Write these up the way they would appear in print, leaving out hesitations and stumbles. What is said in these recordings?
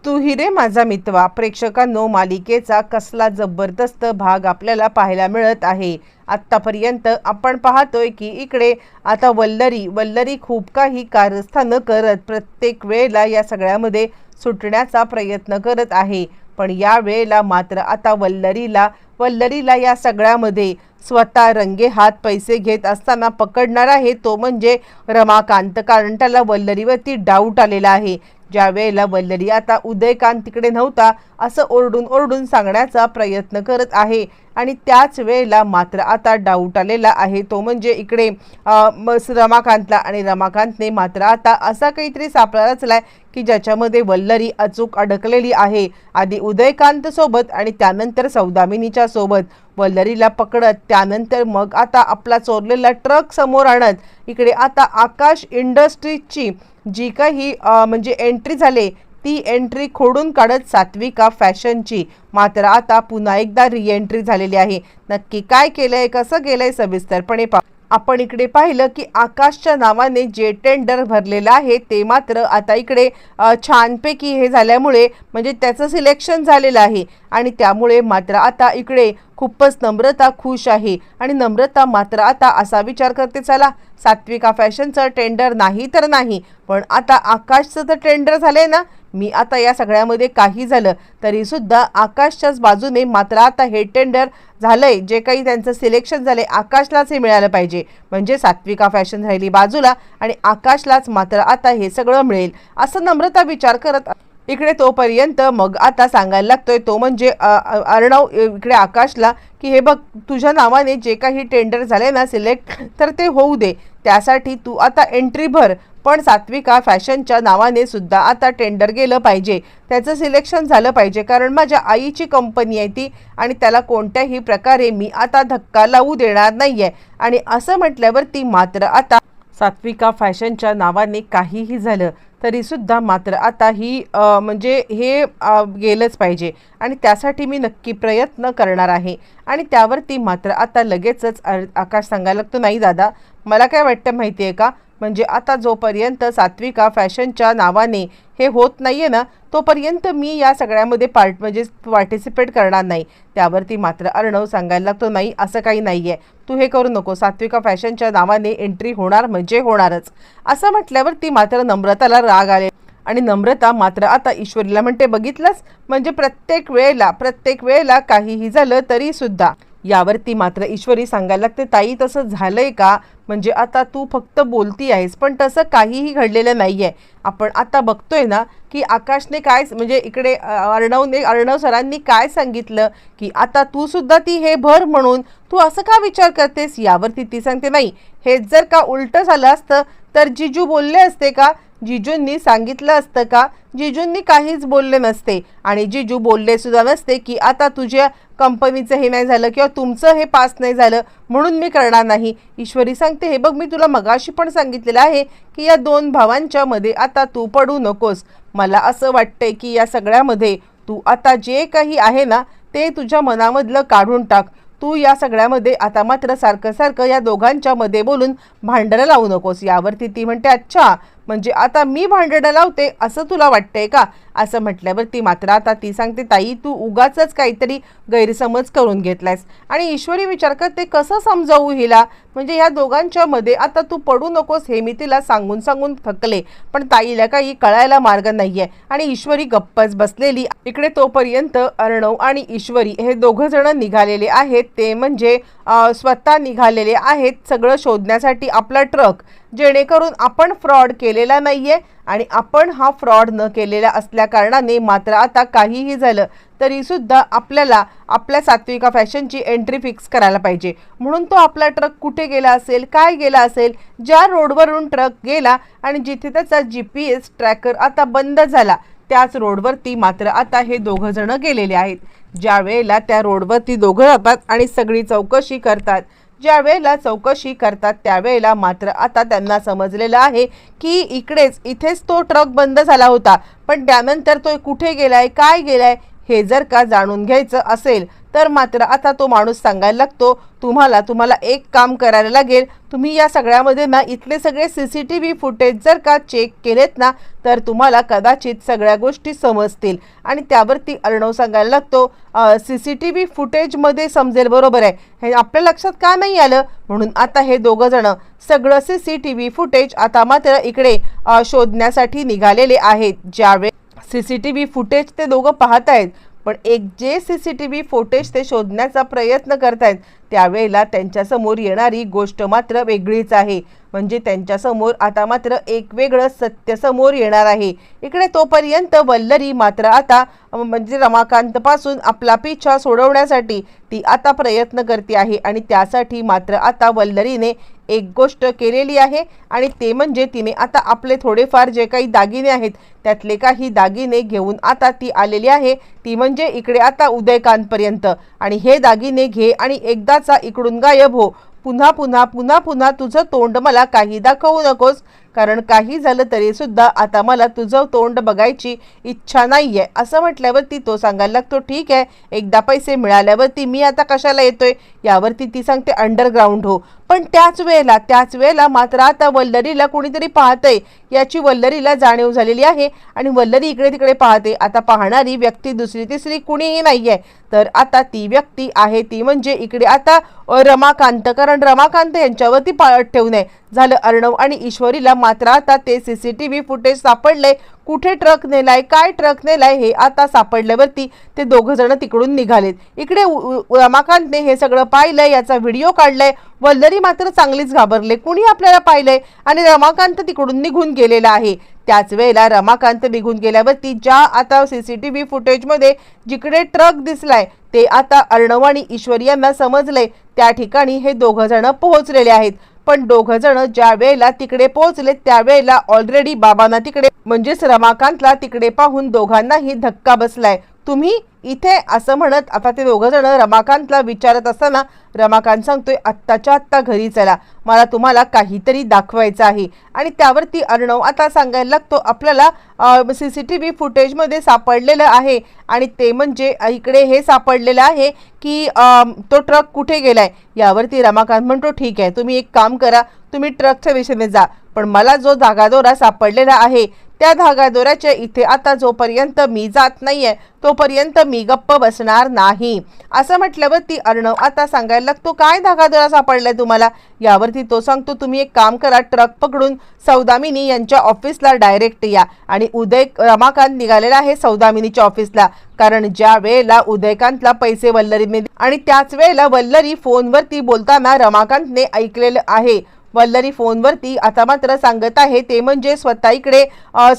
तू ही रे माझा मितवा प्रेक्षकांनो, मालिकेचा कसला जबरदस्त भाग आपल्याला पाहायला मिळत आहे। आत्तापर्यंत आपण पाहतोय की इकडे आता वल्लरी खूप काही कारस्थानं करत प्रत्येक वेळेला या सगळ्यामध्ये सुटण्याचा प्रयत्न करत आहे। पण या वेळेला मात्र आता वल्लरीला या सगळ्यामध्ये स्वतः रंगे हात पैसे घेत असताना पकडणार आहे तो म्हणजे रमाकांत, कारण त्याला वल्लरीवरती डाऊट आलेला आहे। ज्या वेळेला वल्लरी आता उदयकांत तिकडे नव्हता असं ओरडून सांगण्याचा प्रयत्न करत आहे आणि त्याच वेळेला मात्र आता डाऊट आलेला आहे तो म्हणजे इकडे रमाकांतला, आणि रमाकांतने मात्र आता असा काहीतरी सापळा रचलाय की ज्याच्यामध्ये वल्लरी अचूक अडकलेली आहे। आधी उदयकांत सोबत आणि त्यानंतर सौदामिनीच्या सोबत वल्लरीला पकडत, त्यानंतर मग आता आपला चोरलेला ट्रक समोर आणत इकडे आता आकाश इंडस्ट्रीजची जी काही म्हणजे एंट्री झाले ती एंट्री खोडून काढत सात्विका फॅशनची मात्र आता पुन्हा एकदा रिएंट्री झालेली आहे। नक्की काय केलंय, कसं केलंय सविस्तरपणे आपण इकडे पाहिलं की आकाशच्या नावाने जे टेंडर भरलेलं आहे ते मात्र आता इकडे छानपैकी हे झाल्यामुळे म्हणजे त्याचं सिलेक्शन झालेलं आहे आणि त्यामुळे मात्र आता इकडे खूपच नम्रता खुश आहे आणि नम्रता मात्र आता असा विचार करते, चला सात्विका फॅशनचं टेंडर नाही तर नाही, पण आता आकाशचं तर टेंडर झालंय ना, मी आता या सगळ्यामध्ये काही झालं तरी सुद्धा आकाशच्याच बाजूने मात्र आता हे टेंडर झालंय, जे काही त्यांचं सिलेक्शन झालंय आकाशलाच हे मिळालं पाहिजे, म्हणजे सात्विका फॅशन राहिली बाजूला आणि आकाशलाच मात्र आता हे सगळं मिळेल असं नम्रता विचार करत इकडे तोपर्यंत मग आता सांगायला लागतोय तो म्हणजे अर्णव इकडे आकाशला की हे बघ, तुझ्या नावाने जे काही टेंडर झाले ना सिलेक्ट तर ते होऊ दे, त्यासाठी तू आता एंट्री भर, पण सात्विका फॅशनच्या नावाने सुद्धा आता टेंडर गेलं पाहिजे, त्याचं सिलेक्शन झालं पाहिजे, कारण माझ्या आईची कंपनी आहे ती आणि त्याला कोणत्याही प्रकारे मी आता धक्का लावू देणार नाहीये। आणि असं म्हटल्यावरती मात्र आता सात्विका फॅशनच्या नावाने काहीही झालं तरी सुद्धा मात्र आता ही म्हणजे हे गेलंच पाहिजे आणि त्यासाठी मी नक्की प्रयत्न करणार आहे। आणि त्यावरती मात्र आता लगेचच आकाश सांगायला लागतो, नाही दादा, मला काय वाटतं माहिती आहे का, म्हणजे आता जोपर्यंत सात्विका फॅशनच्या नावाने हे होत नाहीये ना तोपर्यंत मी या सगळ्यामध्ये पार्टिसिपेट करणार नाही। त्यावरती मात्र अर्णव सांगायला लागतो, नाही असं काही नाहीये, तू हे करू नको, सात्विका फॅशनच्या नावाने एंट्री होणार म्हणजे होणारच। असं म्हटल्यावरती मात्र नम्रताला राग आले आणि नम्रता मात्र आता ईश्वरीला म्हणते, बघितलंस, म्हणजे प्रत्येक वेळेला काहीही झालं तरी सुद्धा। यावरती मात्र ईश्वरी सांगायला लागते, ताई तसं झालंय का, म्हणजे आता तू फक्त बोलती आहेस पण तसं काहीही घडलेलं नाहीये। आपण आता बघतोय ना की आकाशने काय म्हणजे इकडे अर्णव सरांनी काय सांगितलं की आता तू सुद्धा ती हे भर म्हणून तू असं का विचार करतेस। यावरती ती सांगते, नाही, हे जर का उलटं झालं असतं तर जिजू बोलले असते का, जिजूंनी सांगितलं असतं का, जिजूंनी काहीच बोलले नसते आणि जिजू बोलले सुद्धा नसते की आता तुझ्या कंपनीचं हे नाही झालं किंवा तुमचं हे पास नाही झालं म्हणून मी करणार नाही। ईश्वरी सांगते, हे बघ, मी तुला मगाशी पण सांगितलेलं आहे की या दोन भावांच्या मध्ये आता तू पडू नकोस, मला असं वाटतंय की या सगळ्यामध्ये तू आता जे काही आहे ना ते तुझ्या मनामधलं काढून टाक, तू या सगळ्यामध्ये आता मात्र सारखं या दोघांच्या मध्ये बोलून भांडणं लावू नकोस। यावरती ती म्हणते, अच्छा, म्हणजे आता मी भांडणं लावते असं तुला वाटतंय का, असं म्हटल्यावरती मात्र आता ती सांगते, ताई तू उगाचच काहीतरी गैरसमज करून घेतलायस। आणि ईश्वरी विचार करते, कसं समजावू हिला, म्हणजे ह्या दोघांच्या मध्ये आता तू पडू नकोस हे मी तिला सांगून थकले, पण ताईला काही कळायला मार्ग नाहीये आणि ईश्वरी गप्पच बसलेली। इकडे तोपर्यंत अर्णव आणि ईश्वरी हे दोघं जण निघालेले आहेत, ते म्हणजे स्वतः निघालेले आहेत सगळं शोधण्यासाठी आपला ट्रक, जेणेकरून आपण फ्रॉड केलेला नाहीये आणि आपण हा फ्रॉड न केलेला असल्या कारणाने मात्र आता काहीही झालं तरी सुद्धा आपल्याला आपल्या सात्विका फॅशनची एंट्री फिक्स करायला पाहिजे। म्हणून तो आपला ट्रक कुठे गेला असेल, काय गेला असेल, ज्या रोडवरून ट्रक गेला आणि जिथे त्याचा GPS ट्रॅकर आता बंद झाला त्याच रोडवरती मात्र आता हे दोघं जण गेलेले आहेत। ज्या वेळेला त्या रोडवरती दोघं जातात आणि सगळी चौकशी करतात, ज्या वेळेला चौकशी करतात त्यावेळेला मात्र आता त्यांना समजलेलं आहे की इथेच तो ट्रक बंद झाला होता, पण त्यानंतर तो कुठे गेलाय, काय गेलाय हे जर का जाणून घ्यायचं असेल तर मात्र आता तो माणूस सांगायला लागतो, तुम्हाला एक काम करायला लागेल, तुम्ही या सगळ्यामध्ये ना इथले सगळे CCTV फुटेज जर का चेक केलेत ना तर तुम्हाला कदाचित सगळ्या गोष्टी समजतील. आणि त्यावरती अर्णव सांगायला लागतो, CCTV फुटेजमध्ये समजेल, बरोबर आहे, हे आपल्या लक्षात का नाही आलं. म्हणून आता हे दोघं जण सगळं CCTV फुटेज आता मात्र इकडे शोधण्यासाठी निघालेले आहेत. ज्यावेळी CCTV फुटेज ते दोघं पाहत आहेत, पण एक जे CCTV फुटेज ते शोधण्याचा प्रयत्न करतायत त्यावेळेला त्यांच्यासमोर येणारी गोष्ट मात्र वेगळीच आहे. म्हणजे त्यांच्यासमोर आता मात्र एक वेगळं सत्य समोर येणार आहे. इकडे तोपर्यंत वल्लरी मात्र आता म्हणजे रमाकांतपासून आपला पिछा सोडवण्यासाठी ती आता प्रयत्न करते आहे. आणि त्यासाठी मात्र आता वल्लरीने एक गोष्ट केलेली आहे आणि ते म्हणजे तिने आता आपले थोडेफार जे काही दागिने आहेत त्यातले काही दागिने घेऊन आता ती आलेली आहे. ती म्हणजे इकडे आता उदयकांतपर्यंत. आणि हे दागिने घे आणि एकदाचा इकडून गायब हो. पुन्हा पुन्हा पुन्हा पुन्हा तुझं तोंड मला काही दाखवू नकोस, कारण काही झालं तरी सुद्धा आता मला तुझं तोंड बघायची इच्छा नाहीये. असं म्हटल्यावरती तो सांगायला लागतो, ठीक आहे, एकदा पैसे मिळाल्यावरती मी आता कशाला येतोय. यावरती ती सांगते, अंडरग्राऊंड हो. पण त्याच वेळेला मात्र आता वल्लरीला कोणीतरी पाहतंय याची वल्लरीला जाणीव झालेली आहे. आणि वल्लरी इकडे तिकडे पाहते. आता पाहणारी व्यक्ती दुसरी तिसरी कुणीही नाहीये, तर आता ती व्यक्ती आहे ती म्हणजे इकडे आता रमाकांत. कारण रमाकांत यांच्यावरती पाळत ठेवू नये झालं. अर्णव आणि ईश्वरीला मात्र आता ते CCTV फुटेज सापडले. कुठे ट्रक नेलाय, काय ट्रक नेलाय हे आता सापडल्यावरती ते दोघं जण तिकडून निघालेत. इकडे रमाकांतने हे सगळं पाहिलंय, याचा व्हिडिओ काढलाय. वल्लरी मात्र चांगलीच घाबरले, कुणी आपल्याला पाहिलंय आणि रमाकांत तिकडून निघून गेलेला आहे. त्याच वेळेला रमाकांत निघून गेल्यावरती ज्या आता CCTV फुटेजमध्ये जिकडे ट्रक दिसलाय ते आता अर्णव आणि ईश्वरी यांना समजले. त्या ठिकाणी हे दोघं जण पोहोचलेले आहेत. पण दोघं जण ज्या वेळेला तिकडे पोहोचले त्यावेळेला ऑलरेडी बाबांना तिकडे म्हणजेच रमाकांतला तिकडे पाहून दोघांनाही धक्का बसलाय. तुम्ही इथे असं म्हणत आता ते दोघं जण रमाकांतला विचारत असताना रमाकांत सांगतोय, आत्ताच्या आत्ता घरी चला, मला तुम्हाला काहीतरी दाखवायचं आहे. आणि त्यावरती अर्णव आता सांगायला लागतो, आपल्याला CCTV फुटेजमध्ये सापडलेलं आहे आणि ते म्हणजे इकडे हे सापडलेलं आहे की तो ट्रक कुठे गेलाय. यावरती रमाकांत म्हणतो, ठीक आहे, तुम्ही एक काम करा, तुम्ही ट्रकच्या दिशेने जा, पण मला जो धागादोरा सापडलेला आहे त्या धागादोऱ्याच्या इथे आता जोपर्यंत मी जात नाहीये तोपर्यंत मी गप्प बसणार नाही. असं म्हटल्यावरती अर्णव आता सांगायला लागतो, काय धागादोरा सापडलाय तुम्हाला. यावरती तो सांगतो, तुम्ही एक काम करा, ट्रक पकडून सौदामिनी यांच्या ऑफिसला डायरेक्ट या. आणि रमाकांत निघालेला आहे सौदामिनीच्या ऑफिसला, कारण ज्या वेळेला उदयकांतला पैसे वल्लरीने आणि त्याच वेळेला वल्लरी फोनवरती बोलताना रमाकांतने ऐकलेलं आहे. वल्लरी फोनवरती आता मात्र सांगत आहे ते म्हणजे स्वतः इकडे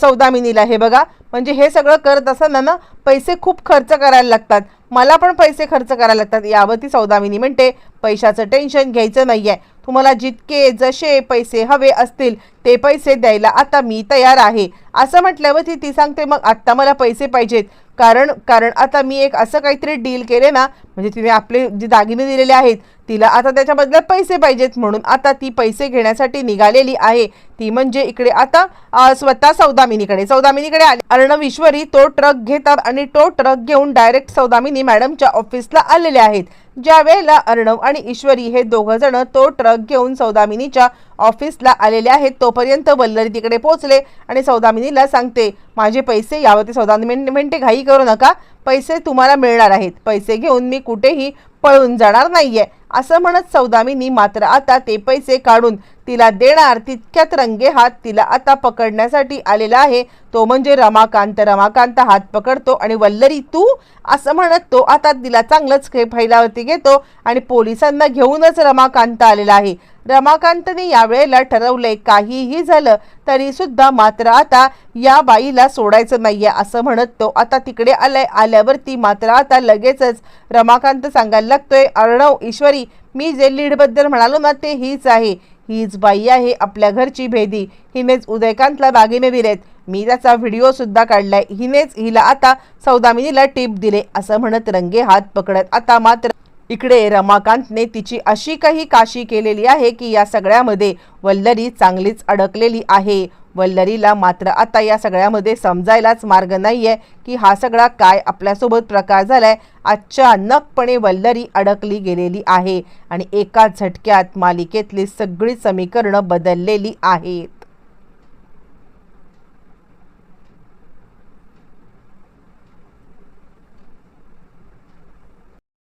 सौदामिनीला, हे बघा, म्हणजे हे सगळं करत असताना ना पैसे खूप खर्च करायला लागतात, मला पण पैसे खर्च करायला लागतात. यावरती सौदामिनी म्हणते, पैशाचं टेन्शन घ्यायचं नाहीये, तुम्हाला जितके जसे पैसे हवे असतील ते पैसे द्यायला आता मी तयार आहे. असं म्हटल्यावरती ती सांगते, मग आत्ता मला पैसे पाहिजेत, कारण आता मी एक असं काहीतरी डील केले ना, म्हणजे तिने आपले जे दागिने दिलेले आहेत तिला आता त्याच्या बदल्यात पैसे पाहिजेत. म्हणून आता ती पैसे घेण्यासाठी निघालेली आहे. ती म्हणजे इकडे आता स्वतः सौदामिनीकडे आली. अर्णव ईश्वरी तो ट्रक घेतात आणि तो ट्रक घेऊन डायरेक्ट सौदामिनी मॅडमच्या ऑफिसला आलेले आहेत. ज्या वेळेला अर्णव आणि ईश्वरी हे दोघं जण तो ट्रक घेऊन सौदामिनीच्या ऑफिसला आलेले आहेत तोपर्यंत वल्लरी तिकडे पोहोचले आणि सौदामिनीला सांगते, माझे पैसे. यावरती सौदामिनी म्हणते, घाई करू नका, पैसे तुम्हाला मिळणार आहेत, पैसे घेऊन मी कुठेही पळून जाणार नाहीये. असं म्हणत सौदामिनी मात्र आता ते पैसे काढून तिला देणार तितक्यात रंगेहात तिला आता पकडण्यासाठी आलेला आहे तो म्हणजे रमाकांत हात पकडतो आणि वल्लरी तू असं म्हणत तो आता तिला चांगलंच फैलावरती घेतो आणि पोलिसांना घेऊनच रमाकांत आलेला आहे. रमाकांतने यावेळेला ठरवलंय, काहीही झालं तरी सुद्धा मात्र आता या बाईला सोडायचं नाहीये असं म्हणत तो आता तिकडे आल्यावरती मात्र आता लगेचच रमाकांत सांगायला लागतोय, अर्णव ईश्वरी, मी जे लीडबद्दल म्हणालो ना ते हीच आहे, हीच बाई आहे आपल्या घरची भेदी, हिनेच उदयकांतला दागिने दिलेत, मी त्याचा व्हिडिओ सुद्धा काढलाय, हिनेच हिला आता सौदामिनीला टिप दिले. असं म्हणत रंगे हात पकडत आता मात्र इकडे रमाकांतने तिची अशी काही काशी केलेली आहे की या सगळ्यामध्ये वल्लरी चांगलीच अडकलेली आहे. वल्लरीला मात्र आता या सगळ्यामध्ये समजायलाच मार्ग नाहीये की हा सगळा काय आपल्यासोबत प्रकार झालाय। अचानकपणे वल्लरी अडकली गेलेली आहे आणि एका झटक्यात मालिकेतली सगळी समीकरणं बदललेली आहेत।